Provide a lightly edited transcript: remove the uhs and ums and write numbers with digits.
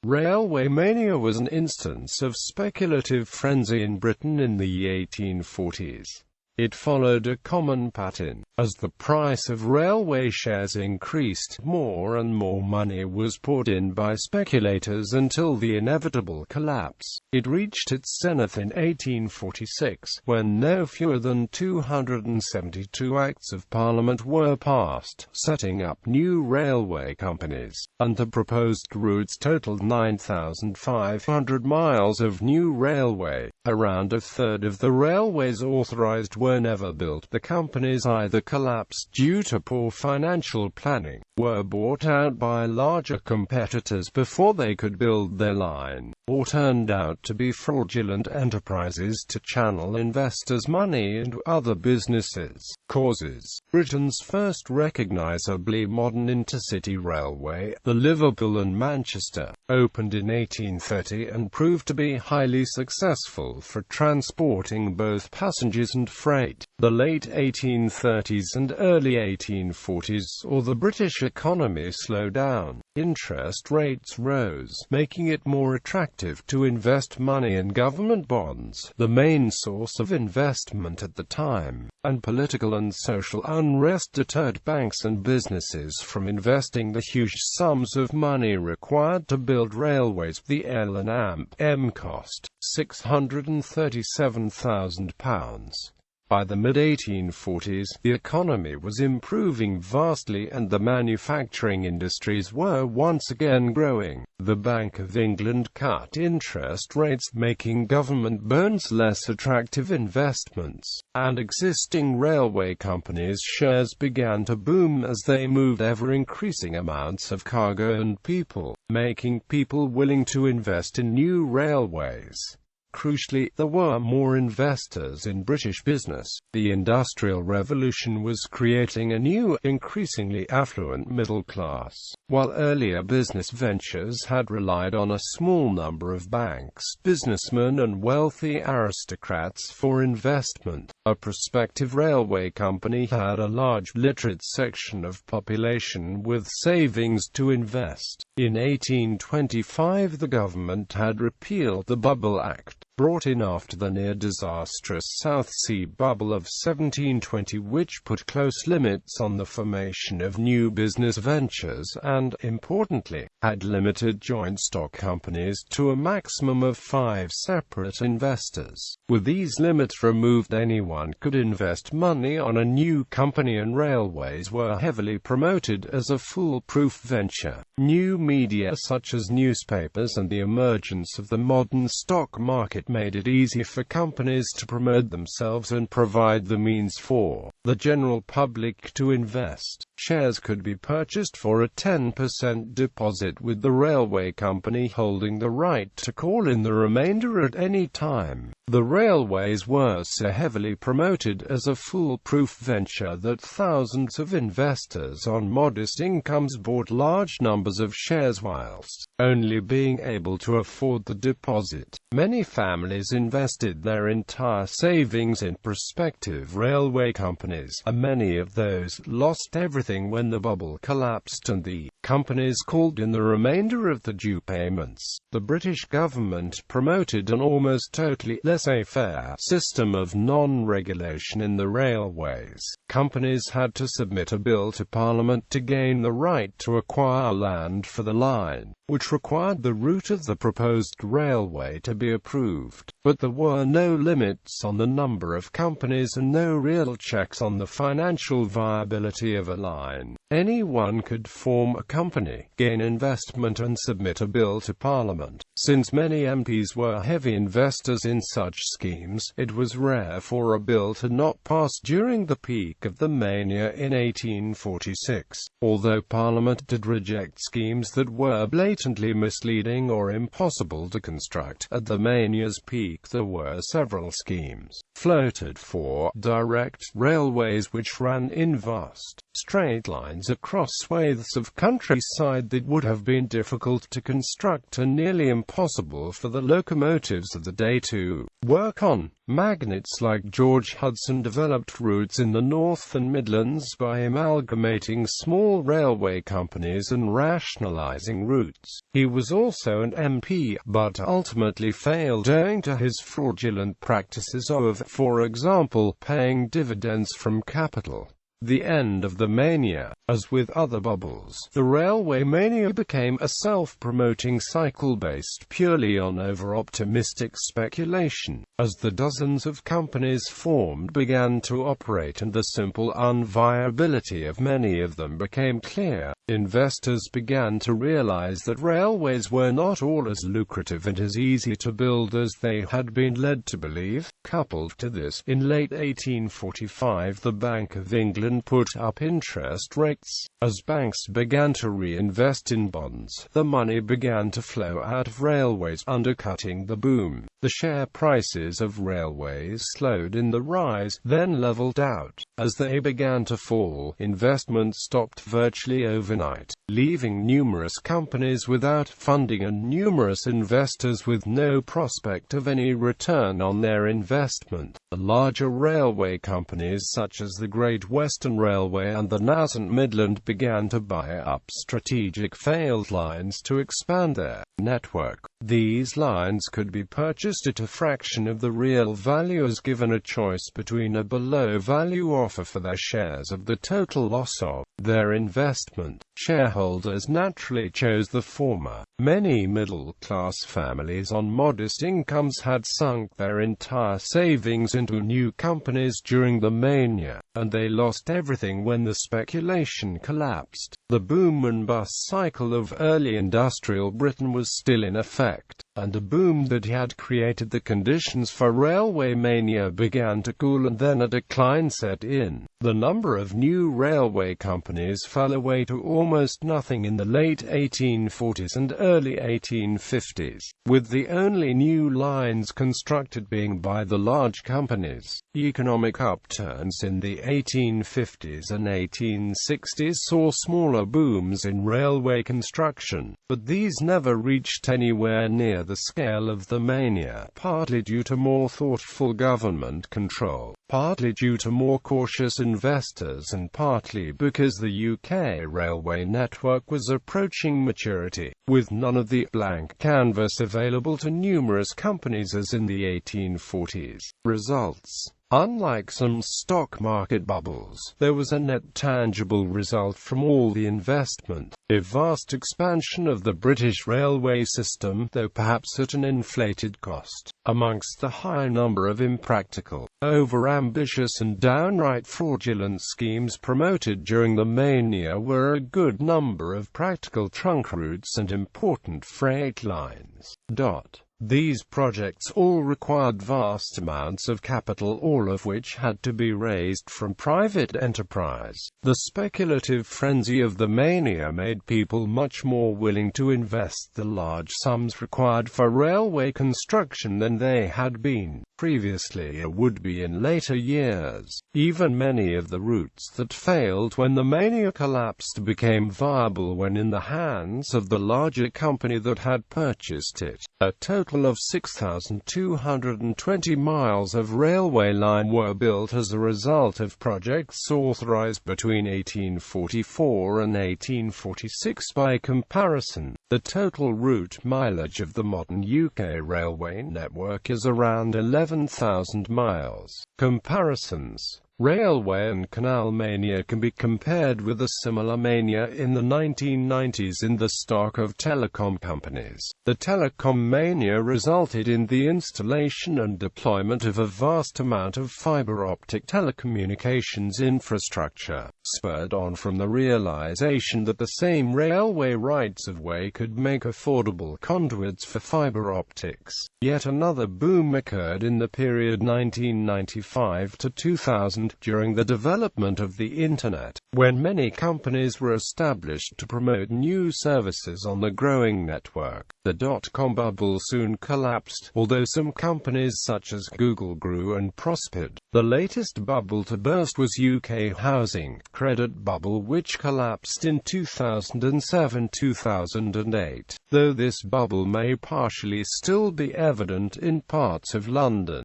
Railway mania was an instance of speculative frenzy in Britain in the 1840s. It followed a common pattern. As the price of railway shares increased, more and more money was poured in by speculators until the inevitable collapse. It reached its zenith in 1846, when no fewer than 272 Acts of Parliament were passed, setting up new railway companies, and the proposed routes totaled 9,500 miles of new railway. Around a third of the railways authorised were never built. The companies either collapsed due to poor financial planning, were bought out by larger competitors before they could build their line, or turned out to be fraudulent enterprises to channel investors' money into other businesses. Causes: Britain's first recognisably modern intercity railway, the Liverpool and Manchester, opened in 1830 and proved to be highly successful for transporting both passengers and freight. The late 1830s and early 1840s saw the British economy slow down. Interest rates rose, making it more attractive to invest money in government bonds, the main source of investment at the time, and political and social unrest deterred banks and businesses from investing the huge sums of money required to build railways. The L&M cost £637,000. By the mid-1840s, the economy was improving vastly and the manufacturing industries were once again growing. The Bank of England cut interest rates, making government bonds less attractive investments, and existing railway companies' shares began to boom as they moved ever-increasing amounts of cargo and people, making people willing to invest in new railways. Crucially, there were more investors in British business. The Industrial Revolution was creating a new, increasingly affluent middle class. While earlier business ventures had relied on a small number of banks, businessmen and wealthy aristocrats for investment, a prospective railway company had a large literate section of population with savings to invest. In 1825 the government had repealed the Bubble Act, brought in after the near-disastrous South Sea Bubble of 1720, which put close limits on the formation of new business ventures and, importantly, had limited joint stock companies to a maximum of 5 separate investors. With these limits removed, anyone could invest money on a new company, and railways were heavily promoted as a foolproof venture. New media such as newspapers and the emergence of the modern stock market made it easy for companies to promote themselves and provide the means for the general public to invest. Shares could be purchased for a 10% deposit, with the railway company holding the right to call in the remainder at any time. The railways were so heavily promoted as a foolproof venture that thousands of investors on modest incomes bought large numbers of shares whilst only being able to afford the deposit. Many families invested their entire savings in prospective railway companies, and many of those lost everything when the bubble collapsed and the companies called in the remainder of the due payments. The British government promoted an almost totally laissez-faire system of non-regulation in the railways. Companies had to submit a bill to Parliament to gain the right to acquire land for the line, which required the route of the proposed railway to be approved. But there were no limits on the number of companies and no real checks on the financial viability of a line. Anyone could form a company, gain investment and submit a bill to Parliament. Since many MPs were heavy investors in such schemes, it was rare for a bill to not pass during the peak of the mania in 1846. Although Parliament did reject schemes that were blatantly misleading or impossible to construct, at the mania's peak there were several schemes floated for direct railways which ran in vast, straight lines across swathes of countryside that would have been difficult to construct and nearly impossible for the locomotives of the day to work on. Magnates like George Hudson developed routes in the North and Midlands by amalgamating small railway companies and rationalising routes. He was also an MP, but ultimately failed owing to his fraudulent practices of, for example, paying dividends from capital. The end of the mania. As with other bubbles, the railway mania became a self-promoting cycle based purely on over-optimistic speculation. As the dozens of companies formed began to operate and the simple unviability of many of them became clear, investors began to realize that railways were not all as lucrative and as easy to build as they had been led to believe. Coupled to this, in late 1845 the Bank of England put up interest rates. As banks began to reinvest in bonds, the money began to flow out of railways, undercutting the boom. The share prices of railways slowed in the rise, then leveled out. As they began to fall, investment stopped virtually overnight, leaving numerous companies without funding and numerous investors with no prospect of any return on their investment. The larger railway companies such as the Great Western Railway and the Nascent Midland began to buy up strategic failed lines to expand their network. These lines could be purchased at a fraction of the real value as given a choice between a below-value offer for their shares of the total loss of their investment. Shareholders naturally chose the former. Many middle-class families on modest incomes had sunk their entire savings into new companies during the mania, and they lost everything when the speculation collapsed. The boom and bust cycle of early industrial Britain was still in effect, and a boom that had created the conditions for railway mania began to cool and then a decline set in. The number of new railway companies fell away to almost nothing in the late 1840s and early 1850s, with the only new lines constructed being by the large companies. Economic upturns in the 1850s and 1860s saw smaller booms in railway construction, but these never reached anywhere near the scale of the mania, partly due to more thoughtful government control, partly due to more cautious investors and partly because the UK railway network was approaching maturity, with none of the blank canvas available to numerous companies as in the 1840s. Results. Unlike some stock market bubbles, there was a net tangible result from all the investment. A vast expansion of the British railway system, though perhaps at an inflated cost. Amongst the high number of impractical, over-ambitious and downright fraudulent schemes promoted during the mania were a good number of practical trunk routes and important freight lines. These projects all required vast amounts of capital, all of which had to be raised from private enterprise. The speculative frenzy of the mania made people much more willing to invest the large sums required for railway construction than they had been previously or would be in later years. Even many of the routes that failed when the mania collapsed became viable when in the hands of the larger company that had purchased it. A total of 6,220 miles of railway line were built as a result of projects authorised between 1844 and 1846. By comparison, the total route mileage of the modern UK railway network is around 11,000 miles. Comparisons. Railway and canal mania can be compared with a similar mania in the 1990s in the stock of telecom companies. The telecom mania resulted in the installation and deployment of a vast amount of fiber-optic telecommunications infrastructure, spurred on from the realization that the same railway rights-of-way could make affordable conduits for fiber optics. Yet another boom occurred in the period 1995 to 2005. and during the development of the Internet, when many companies were established to promote new services on the growing network. The dot-com bubble soon collapsed, although some companies such as Google grew and prospered. The latest bubble to burst was UK housing credit bubble, which collapsed in 2007-2008, though this bubble may partially still be evident in parts of London.